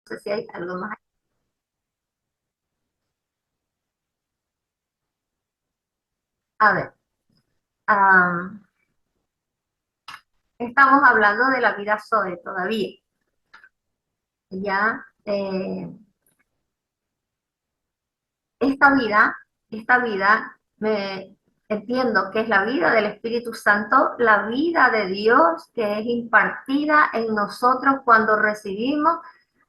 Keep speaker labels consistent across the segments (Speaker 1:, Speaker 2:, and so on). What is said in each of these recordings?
Speaker 1: sé si hay algo más. A ver, am, estamos hablando de la vida Zoe todavía. Ya, esta vida, me entiendo que es la vida del Espíritu Santo, la vida de Dios que es impartida en nosotros cuando recibimos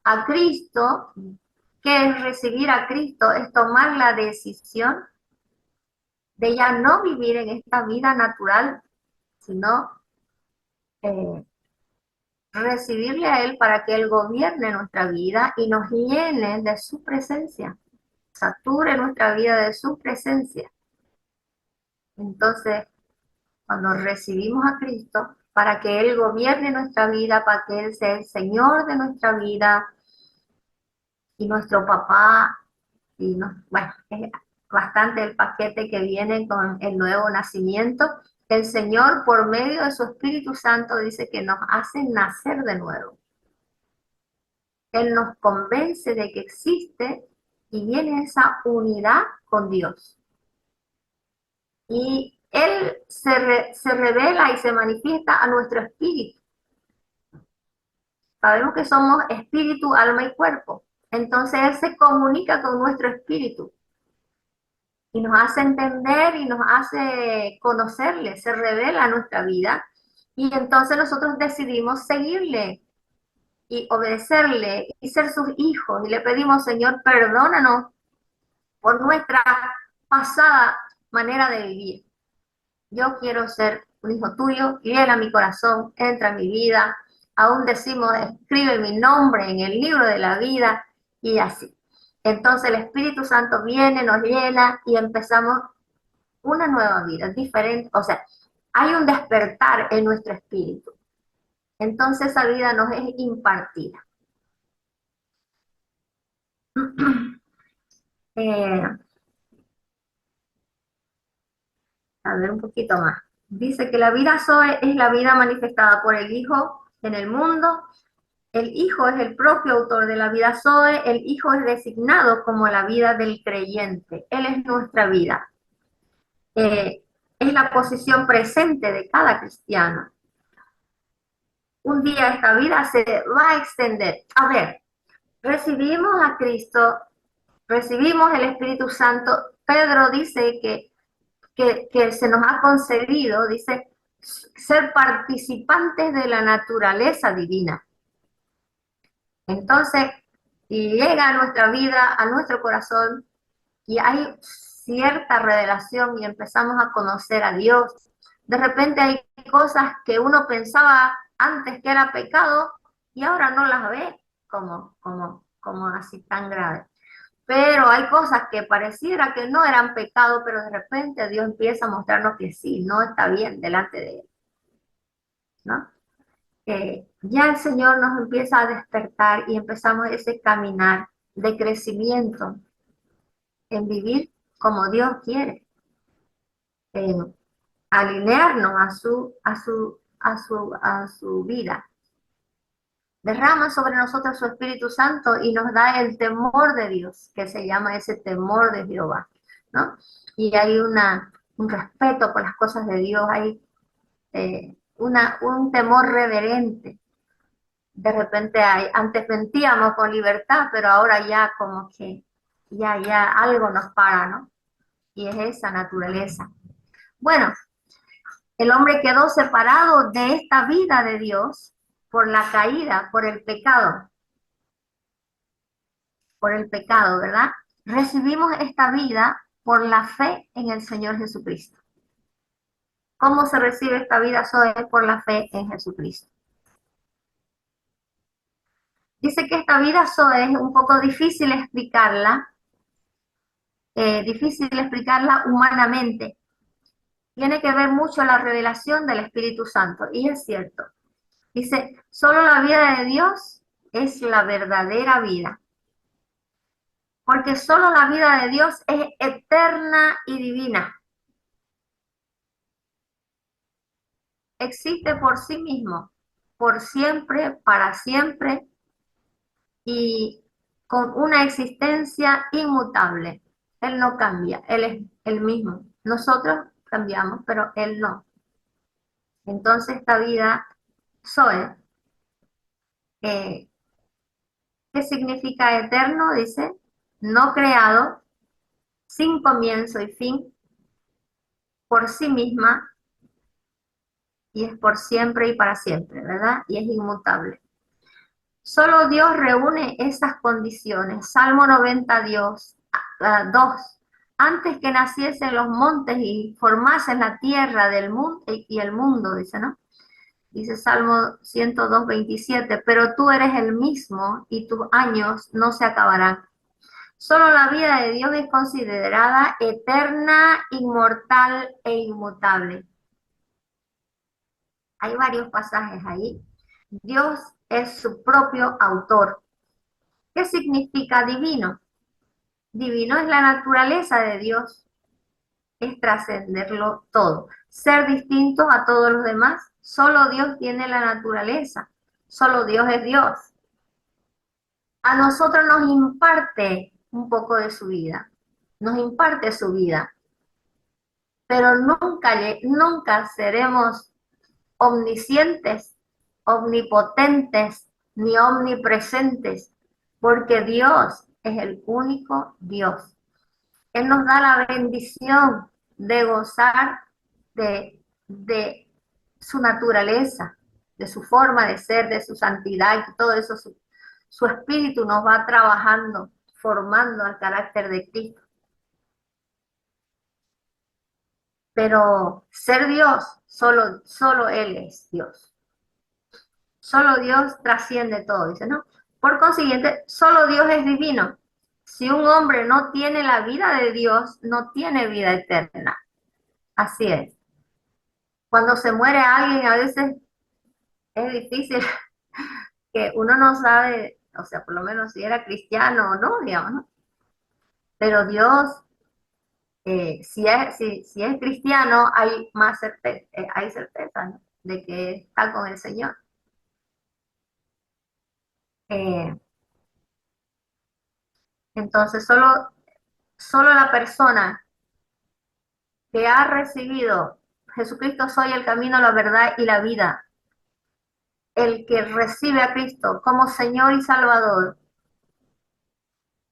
Speaker 1: a Cristo. ¿Qué es recibir a Cristo? Es tomar la decisión de ya no vivir en esta vida natural, sino eh, recibirle a Él para que Él gobierne nuestra vida y nos llene de su presencia, sature nuestra vida de su presencia. Entonces, cuando recibimos a Cristo, para que Él gobierne nuestra vida, para que Él sea el Señor de nuestra vida y nuestro papá, y no, bueno, es bastante el paquete que viene con el nuevo nacimiento. El Señor, por medio de su Espíritu Santo, dice que nos hace nacer de nuevo. Él nos convence de que existe y viene esa unidad con Dios. Y Él se revela y se manifiesta a nuestro espíritu. Sabemos que somos espíritu, alma y cuerpo. Entonces Él se comunica con nuestro espíritu y nos hace entender y nos hace conocerle, se revela a nuestra vida. Y entonces nosotros decidimos seguirle y obedecerle y ser sus hijos. Y le pedimos, Señor, perdónanos por nuestra pasada manera de vivir. Yo quiero ser un hijo tuyo, llena mi corazón, entra en mi vida. Aún decimos, escribe mi nombre en el libro de la vida y así. Entonces el Espíritu Santo viene, nos llena y empezamos una nueva vida, diferente. O sea, hay un despertar en nuestro espíritu. Entonces esa vida nos es impartida. Eh, a ver un poquito más. Dice que la vida Zoe es la vida manifestada por el Hijo en el mundo. El Hijo es el propio autor de la vida Zoe. El Hijo es designado como la vida del creyente. Él es nuestra vida. Es la posición presente de cada cristiano. Un día esta vida se va a extender. A ver, recibimos a Cristo, recibimos el Espíritu Santo. Pedro dice que se nos ha concedido, dice, ser participantes de la naturaleza divina. Entonces, llega a nuestra vida, a nuestro corazón, y hay cierta revelación y empezamos a conocer a Dios. De repente hay cosas que uno pensaba antes que era pecado y ahora no las ve como así tan graves. Pero hay cosas que pareciera que no eran pecado, pero de repente Dios empieza a mostrarnos que sí, no está bien delante de Él, ¿no? Ya el Señor nos empieza a despertar y empezamos ese caminar de crecimiento en vivir como Dios quiere, en alinearnos a su vida. Derrama sobre nosotros su Espíritu Santo y nos da el temor de Dios, que se llama ese temor de Jehová, ¿no? Y hay un respeto por las cosas de Dios, hay un temor reverente. De repente antes mentíamos con libertad, pero ahora ya como que ya algo nos para, ¿no? Y es esa naturaleza. Bueno, el hombre quedó separado de esta vida de Dios por la caída, por el pecado, ¿verdad? Recibimos esta vida por la fe en el Señor Jesucristo. ¿Cómo se recibe esta vida? Zoe? Por la fe en Jesucristo. Dice que esta vida Zoe es un poco difícil explicarla humanamente. Tiene que ver mucho la revelación del Espíritu Santo, y es cierto. Dice, solo la vida de Dios es la verdadera vida, porque solo la vida de Dios es eterna y divina. Existe por sí mismo, por siempre, para siempre, y con una existencia inmutable. Él no cambia, Él es el mismo. Nosotros cambiamos, pero Él no. Entonces esta vida, Zoe, eh, ¿qué significa eterno? Dice, no creado, sin comienzo y fin, por sí misma, y es por siempre y para siempre, ¿verdad? Y es inmutable. Solo Dios reúne esas condiciones. Salmo 90, Dios, 2. Antes que naciesen los montes y formasen la tierra del mundo y el mundo, dice, ¿no? Dice Salmo 102, 27, pero tú eres el mismo y tus años no se acabarán. Solo la vida de Dios es considerada eterna, inmortal e inmutable. Hay varios pasajes ahí. Dios es su propio autor. ¿Qué significa divino? Divino es la naturaleza de Dios, es trascenderlo todo, ser distinto a todos los demás. Solo Dios tiene la naturaleza, solo Dios es Dios. A nosotros nos imparte un poco de su vida, nos imparte su vida, pero nunca seremos omniscientes, omnipotentes, ni omnipresentes, porque Dios es el único Dios. Él nos da la bendición de gozar de su naturaleza, de su forma de ser, de su santidad y todo eso. Su espíritu nos va trabajando, formando al carácter de Cristo. Pero ser Dios, solo Él es Dios. Solo Dios trasciende todo, dice, ¿no? Por consiguiente, solo Dios es divino. Si un hombre no tiene la vida de Dios, no tiene vida eterna. Así es. Cuando se muere alguien, a veces es difícil que uno no sabe, o sea, por lo menos si era cristiano o no, digamos, ¿no? Pero Dios, si es cristiano, hay más certeza, hay certeza, ¿no? De que está con el Señor. Eh, entonces, solo la persona que ha recibido Jesucristo, soy el camino, la verdad y la vida, el que recibe a Cristo como Señor y Salvador,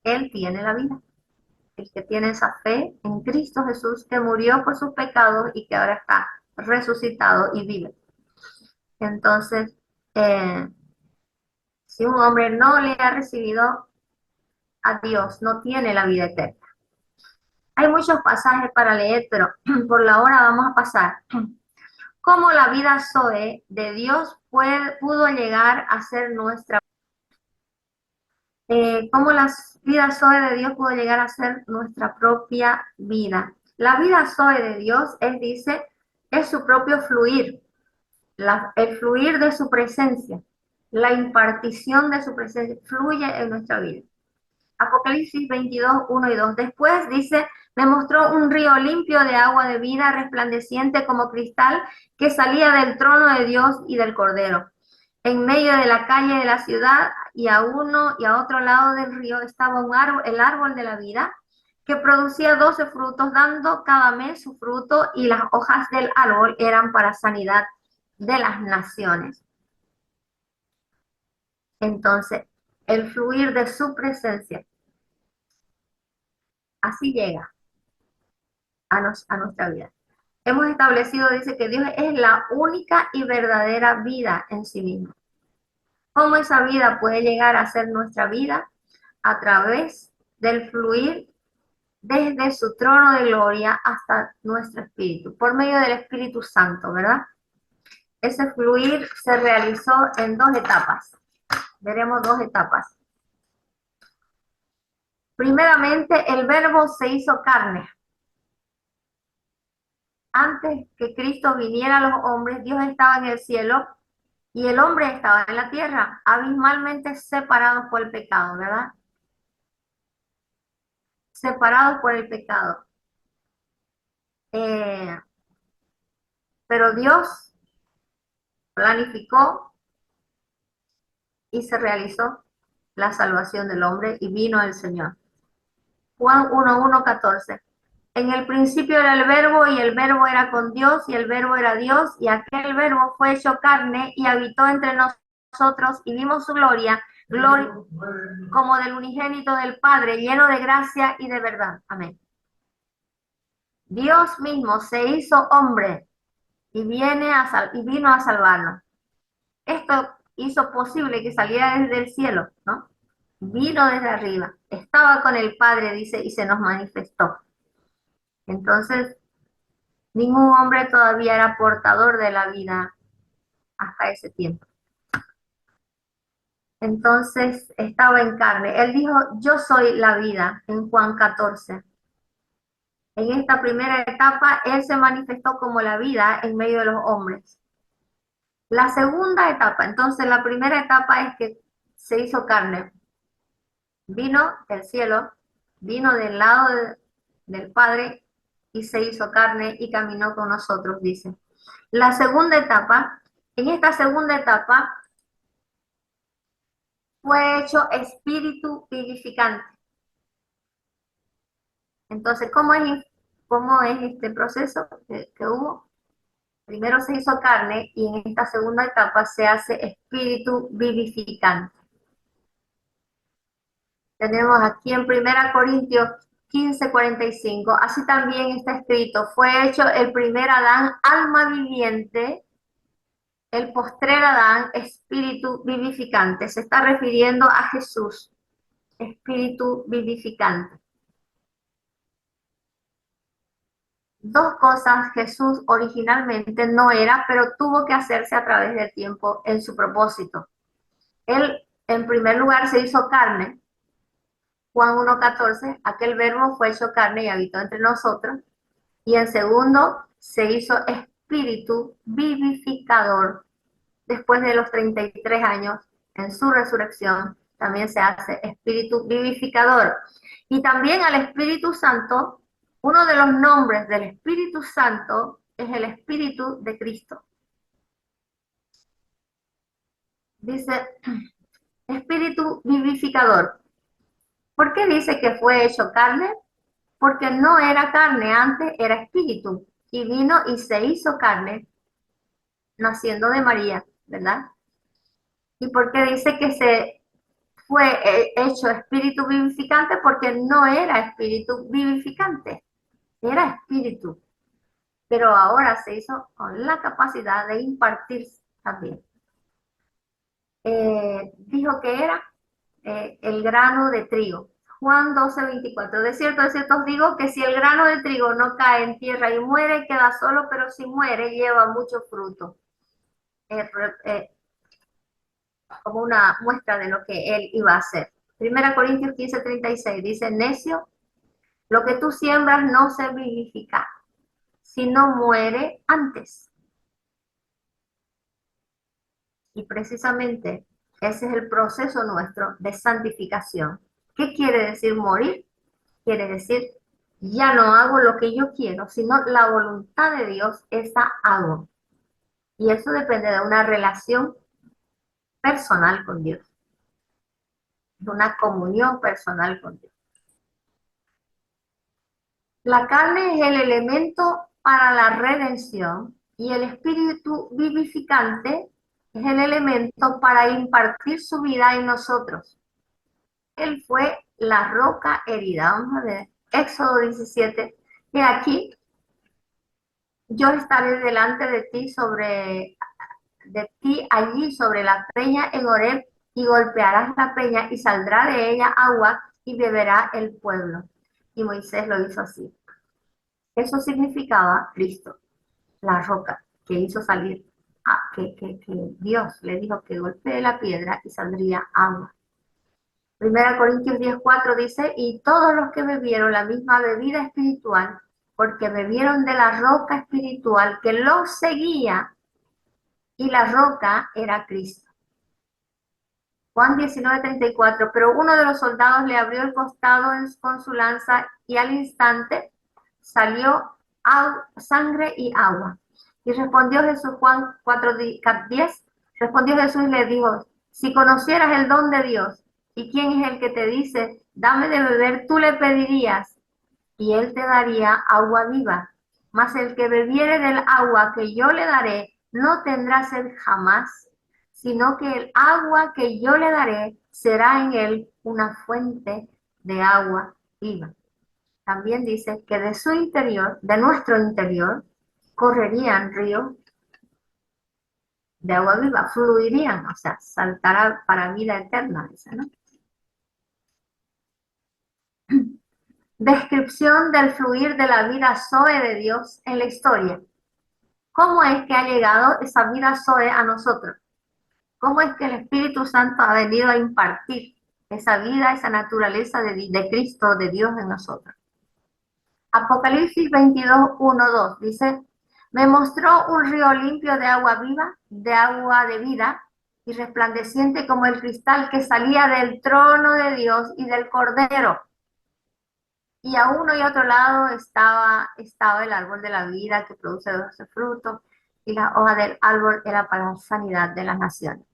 Speaker 1: él tiene la vida. El que tiene esa fe en Cristo Jesús, que murió por sus pecados y que ahora está resucitado y vive. Entonces, eh, si un hombre no le ha recibido a Dios, no tiene la vida eterna. Hay muchos pasajes para leer, pero por la hora vamos a pasar. ¿Cómo la vida Zoe de Dios pudo llegar a ser nuestra? ¿Cómo la vida Zoe de Dios pudo llegar a ser nuestra propia vida? La vida Zoe de Dios, Él dice, es su propio fluir, el fluir de su presencia, la impartición de su presencia, fluye en nuestra vida. Apocalipsis 22, 1 y 2. Después dice, me mostró un río limpio de agua de vida, resplandeciente como cristal, que salía del trono de Dios y del Cordero. En medio de la calle de la ciudad y a uno y a otro lado del río estaba el árbol de la vida, que producía 12 frutos, dando cada mes su fruto, y las hojas del árbol eran para sanidad de las naciones. Entonces, el fluir de su presencia, así llega a nuestra vida. Hemos establecido, dice que Dios es la única y verdadera vida en sí mismo. ¿Cómo esa vida puede llegar a ser nuestra vida? A través del fluir desde su trono de gloria hasta nuestro espíritu, por medio del Espíritu Santo, ¿verdad? Ese fluir se realizó en 2 etapas. Veremos 2 etapas. Primeramente, el verbo se hizo carne. Antes que Cristo viniera a los hombres, Dios estaba en el cielo y el hombre estaba en la tierra, abismalmente separados por el pecado, ¿verdad? Separados por el pecado. Eh, pero Dios planificó y se realizó la salvación del hombre y vino el Señor. Juan 1:14. En el principio era el verbo y el verbo era con Dios y el verbo era Dios y aquel verbo fue hecho carne y habitó entre nosotros y vimos su gloria, gloria como del unigénito del Padre, lleno de gracia y de verdad. Amén. Dios mismo se hizo hombre y vino a salvarnos. Esto hizo posible que saliera desde el cielo, ¿no? Vino desde arriba, estaba con el Padre, dice, y se nos manifestó. Entonces, ningún hombre todavía era portador de la vida hasta ese tiempo. Entonces, estaba en carne. Él dijo, yo soy la vida, en Juan 14. En esta primera etapa, Él se manifestó como la vida en medio de los hombres. La segunda etapa, entonces la primera etapa es que se hizo carne. Vino del cielo, vino del lado del Padre y se hizo carne y caminó con nosotros, dice. La segunda etapa, en esta segunda etapa fue hecho espíritu vivificante. Entonces, cómo es este proceso que hubo? Primero se hizo carne y en esta segunda etapa se hace espíritu vivificante. Tenemos aquí en 1 Corintios 15:45, así también está escrito, fue hecho el primer Adán alma viviente, el postrer Adán espíritu vivificante. Se está refiriendo a Jesús, espíritu vivificante. Dos cosas Jesús originalmente no era, pero tuvo que hacerse a través del tiempo en su propósito. Él, en primer lugar, se hizo carne. Juan 1:14, aquel verbo fue hecho carne y habitó entre nosotros. Y en segundo, se hizo espíritu vivificador. Después de los 33 años, en su resurrección, también se hace espíritu vivificador. Y también al Espíritu Santo, uno de los nombres del Espíritu Santo es el Espíritu de Cristo. Dice, espíritu vivificador. ¿Por qué dice que fue hecho carne? Porque no era carne, antes era espíritu. Y vino y se hizo carne, naciendo de María, ¿verdad? ¿Y por qué dice que se fue hecho espíritu vivificante? Porque no era espíritu vivificante, era espíritu. Pero ahora se hizo con la capacidad de impartir también. Dijo que era el grano de trigo. Juan 12:24. De cierto os digo que si el grano de trigo no cae en tierra y muere, queda solo, pero si muere, lleva mucho fruto. Como una muestra de lo que él iba a hacer. 1 Corintios 15:36 dice, necio, lo que tú siembras no se vivifica, sino muere antes. Y precisamente ese es el proceso nuestro de santificación. ¿Qué quiere decir morir? Quiere decir, ya no hago lo que yo quiero, sino la voluntad de Dios, esa hago. Y eso depende de una relación personal con Dios, de una comunión personal con Dios. La carne es el elemento para la redención y el espíritu vivificante es el elemento para impartir su vida en nosotros. Él fue la roca herida. Vamos a ver, Éxodo 17. Y aquí, yo estaré delante de ti allí sobre la peña en Horeb, y golpearás la peña y saldrá de ella agua y beberá el pueblo. Y Moisés lo hizo así. Eso significaba Cristo, la roca que hizo salir, que Dios le dijo que golpee la piedra y saldría agua. 1 Corintios 10:4 dice, y todos los que bebieron la misma bebida espiritual, porque bebieron de la roca espiritual que los seguía, y la roca era Cristo. Juan 19:34, pero uno de los soldados le abrió el costado con su lanza y al instante salió sangre y agua. Y respondió Jesús, Juan 4:10, respondió Jesús y le dijo, si conocieras el don de Dios ¿Y quién es el que te dice, dame de beber? Tú le pedirías y él te daría agua viva. Mas el que bebiere del agua que yo le daré, no tendrá sed jamás, sino que el agua que yo le daré será en él una fuente de agua viva. También dice que de su interior, de nuestro interior, correrían ríos de agua viva, fluirían, o sea, saltará para vida eterna, dice, ¿no? Descripción del fluir de la vida Zoe de Dios en la historia. ¿Cómo es que ha llegado esa vida Zoe a nosotros? ¿Cómo es que el Espíritu Santo ha venido a impartir esa vida, esa naturaleza de Cristo, de Dios en nosotros? Apocalipsis 22, 1, 2 dice, me mostró un río limpio de agua viva, de agua de vida, y resplandeciente como el cristal que salía del trono de Dios y del Cordero. Y a uno y otro lado estaba el árbol de la vida que produce 12 frutos, y la hoja del árbol era para la sanidad de las naciones.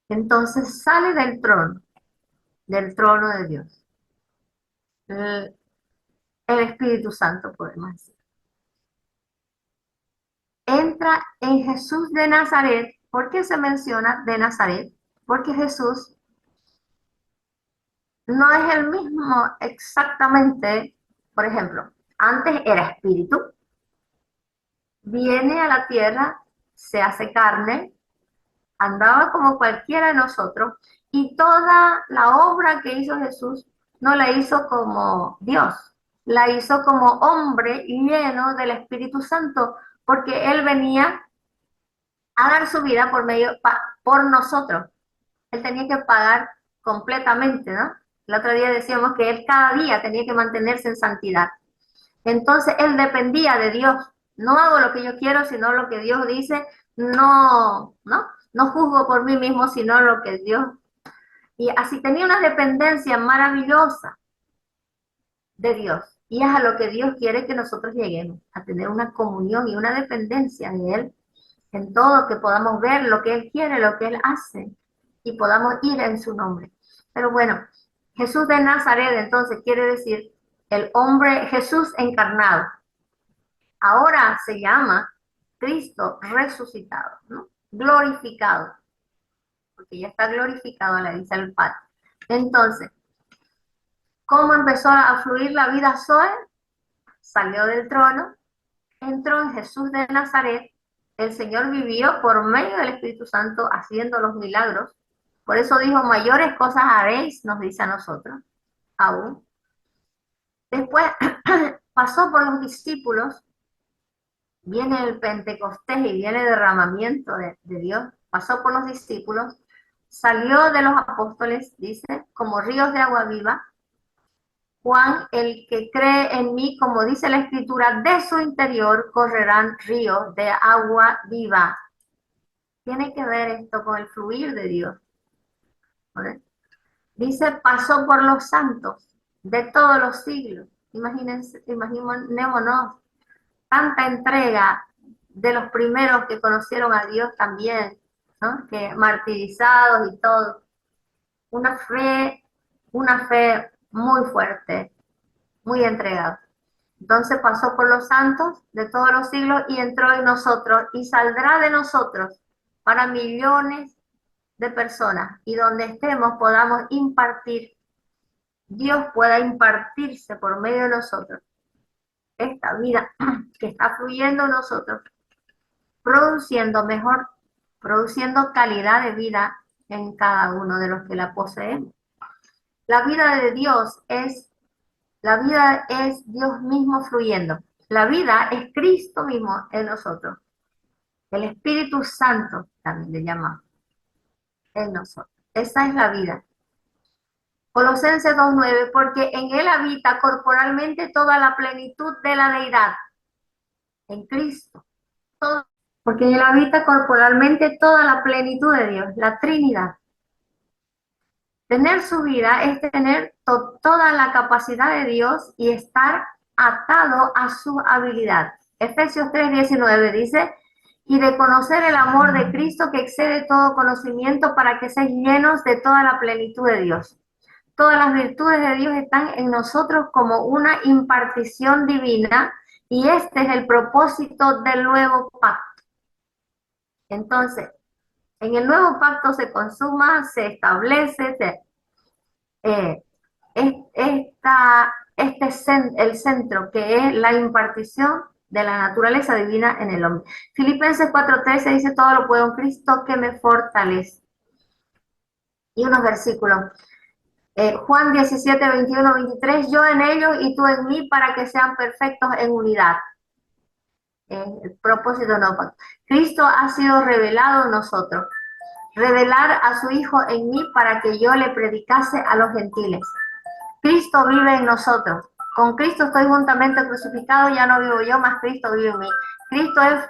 Speaker 1: Entonces sale del trono de Dios, el Espíritu Santo, podemos decir. Entra en Jesús de Nazaret. ¿Por qué se menciona de Nazaret? Porque Jesús no es el mismo exactamente, por ejemplo, antes era espíritu, viene a la tierra, se hace carne, andaba como cualquiera de nosotros, y toda la obra que hizo Jesús no la hizo como Dios, la hizo como hombre lleno del Espíritu Santo, porque él venía a dar su vida por nosotros. Él tenía que pagar completamente, ¿no? El otro día decíamos que él cada día tenía que mantenerse en santidad. Entonces él dependía de Dios. No hago lo que yo quiero, sino lo que Dios dice. No juzgo por mí mismo, sino lo que Dios. Y así tenía una dependencia maravillosa de Dios. Y es a lo que Dios quiere que nosotros lleguemos, a tener una comunión y una dependencia de Él en todo, que podamos ver lo que Él quiere, lo que Él hace, y podamos ir en su nombre. Pero bueno, Jesús de Nazaret entonces quiere decir el hombre Jesús encarnado. Ahora se llama Cristo resucitado, ¿no? Glorificado, porque ya está glorificado, le dice el Padre. Entonces, ¿cómo empezó a fluir la vida Zoe? Salió del trono, entró en Jesús de Nazaret. El Señor vivió por medio del Espíritu Santo haciendo los milagros. Por eso dijo, mayores cosas haréis, nos dice a nosotros, aún. Después pasó por los discípulos, viene el Pentecostés y viene el derramamiento de Dios, pasó por los discípulos, salió de los apóstoles, dice, como ríos de agua viva. Juan, el que cree en mí, como dice la Escritura, de su interior correrán ríos de agua viva. Tiene que ver esto con el fluir de Dios. ¿Vale? Dice, pasó por los santos de todos los siglos. Imaginémonos tanta entrega de los primeros que conocieron a Dios también, ¿no? Que martirizados y todo. Una fe muy fuerte, muy entregada. Entonces pasó por los santos de todos los siglos y entró en nosotros y saldrá de nosotros para millones de personas, y donde estemos podamos impartir, Dios pueda impartirse por medio de nosotros esta vida que está fluyendo en nosotros, produciendo calidad de vida en cada uno de los que la poseemos. La vida de Dios la vida es Dios mismo fluyendo. La vida es Cristo mismo en nosotros. El Espíritu Santo también le llamamos en nosotros. Esa es la vida. Colosenses 2:9, porque en Él habita corporalmente toda la plenitud de la deidad. En Cristo. Porque en Él habita corporalmente toda la plenitud de Dios, la Trinidad. Tener su vida es tener toda la capacidad de Dios y estar atado a su habilidad. Efesios 3:19 dice, y de conocer el amor de Cristo que excede todo conocimiento para que seáis llenos de toda la plenitud de Dios. Todas las virtudes de Dios están en nosotros como una impartición divina y este es el propósito del nuevo pacto. Entonces, en el nuevo pacto se consuma, se establece, eh, el centro que es la impartición de la naturaleza divina en el hombre. Filipenses 4:13 dice, todo lo puedo en Cristo que me fortalece. Y unos versículos. Juan 17:21-23, yo en ellos y tú en mí para que sean perfectos en unidad. El propósito no. Cristo ha sido revelado en nosotros. Revelar a su Hijo en mí para que yo le predicase a los gentiles. Cristo vive en nosotros. Con Cristo estoy juntamente crucificado, ya no vivo yo, mas Cristo vive en mí. Cristo es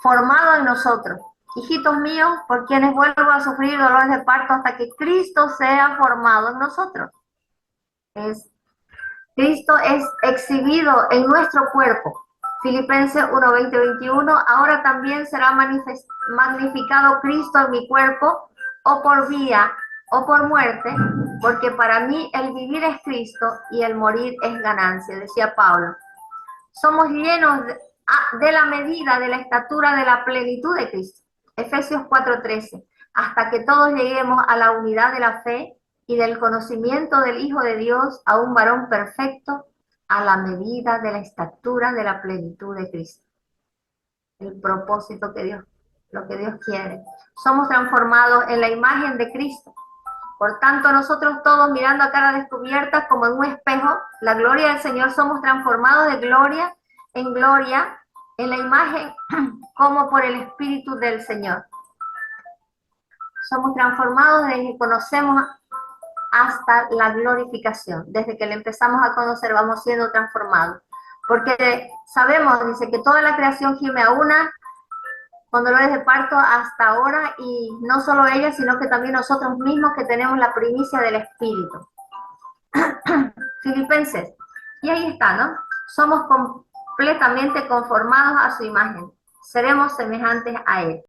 Speaker 1: formado en nosotros. Hijitos míos, por quienes vuelvo a sufrir dolores de parto hasta que Cristo sea formado en nosotros. Cristo es exhibido en nuestro cuerpo. Filipenses 1:20-21, ahora también será magnificado Cristo en mi cuerpo, o por vida o por muerte, porque para mí el vivir es Cristo y el morir es ganancia, decía Pablo. Somos llenos de la medida, de la estatura, de la plenitud de Cristo. Efesios 4:13, hasta que todos lleguemos a la unidad de la fe y del conocimiento del Hijo de Dios, a un varón perfecto, a la medida de la estatura de la plenitud de Cristo. El propósito que Dios, lo que Dios quiere. Somos transformados en la imagen de Cristo. Por tanto, nosotros todos mirando a cara descubierta como en un espejo, la gloria del Señor, somos transformados de gloria en gloria en la imagen como por el Espíritu del Señor. Somos transformados desde que conocemos hasta la glorificación. Desde que le empezamos a conocer vamos siendo transformados. Porque sabemos, dice, que toda la creación gime a una con dolores de parto hasta ahora, y no solo ella, sino que también nosotros mismos que tenemos la primicia del Espíritu. Filipenses. Y ahí está, ¿no? Somos completamente conformados a su imagen. Seremos semejantes a Él.